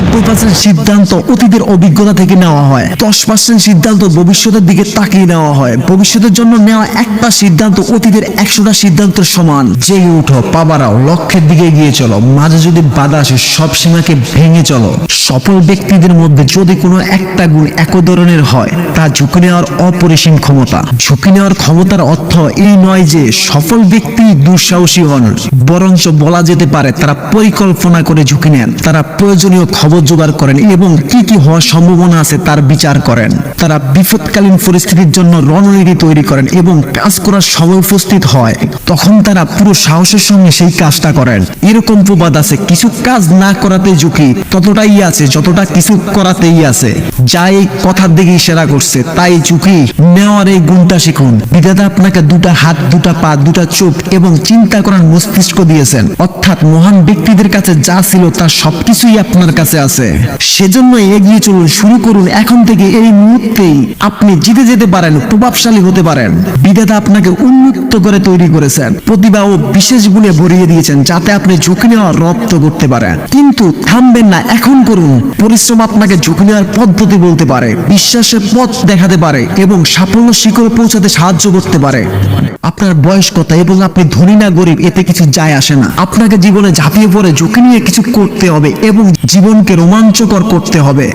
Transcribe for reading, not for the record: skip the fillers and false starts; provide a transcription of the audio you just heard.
90% সিদ্ধান্ত অতীতের অভিজ্ঞতা থেকে নেওয়া হয়, 10% সিদ্ধান্ত ভবিষ্যতের দিকে তাকিয়ে নেওয়া হয়। ভবিষ্যতের জন্য নেওয়া একটা সিদ্ধান্ত অতীতের 100টা সিদ্ধান্তের সমান। জেগে উঠো, পা বাড়াও, লক্ষ্যের দিকে এগিয়ে চলো। মাঝে যদি বাধা আসে, সব সীমাকে ভেঙে চলো। সফল ব্যক্তিদের মধ্যে যদি কোনো একটা গুণ একই ধরনের হয়, তা ঝুঁকি নেওয়ার অপরিসীম ক্ষমতা। ঝুঁকি নেওয়ার ক্ষমতার অর্থ এই নয় যে সফল ব্যক্তি দুঃসাহসী হন, বরঞ্চ বলা যেতে পারে তারা পরিকল্পনা করে ঝুঁকি নেন। তারা প্রয়োজনীয় খবর জোগাড় করেন এবং কি কি হওয়ার সম্ভাবনা আছে তার বিচার করেন। তারা বিপদকালীন পরিস্থিতির জন্য রণনীতি তৈরি করেন এবং কাজ করার সময় উপস্থিত হয় তখন তারা পুরো সাহসের সঙ্গে সেই কাজটা করেন। এরকম প্রবাদ আছে, কিছু কাজ না করাতে ঝুঁকি ততটাই আছে যতটা কিছু করাতেই আছে। যা এই কথার দিকে ইশারা করছে, তাই ঝুঁকি নেওয়ার এই গুণটা শিখুন। বিধাতা আপনাকে দুটা হাত, দুটা পা, দুটা চোখ এবং চিন্তা করার মস্তিষ্ক দিয়েছেন। অর্থাৎ মহান ব্যক্তিদের কাছে যা ছিল তার সবকিছুই আপনার কাছে আছে। সেজন্য এগিয়ে চলুন, শুরু করুন এখন থেকে। এই মুহূর্তেই আপনি জিতে যেতে পারেন, প্রভাবশালী হতে পারেন। বিধাতা আপনাকে উন্মুক্ত করে তৈরি করেছেন, প্রতিভা ও বিশেষ গুণে ভরিয়ে দিয়েছেন যাতে আপনি ঝুঁকি নেওয়া রপ্ত করতে পারেন। কিন্তু থামবেন না, এখন করুন। পরিশ্রম আপনাকে ঝুঁকি নেওয়ার পদ্ধতি বলতে পারে, বিশ্বাসের পথ দেখাতে পারে এবং সাফল্য শিখরে পৌঁছাতে সাহায্য করতে পারে। আপনার বয়স কত এবং আপনি ধনী না গরিব এতে কিছু যায় আসে না। আপনাকে জীবনে ঝাঁপিয়ে পড়ে ঝুঁকি নিয়ে কিছু করতে হবে এবং জীবনকে রোমাঞ্চকর করতে হবে।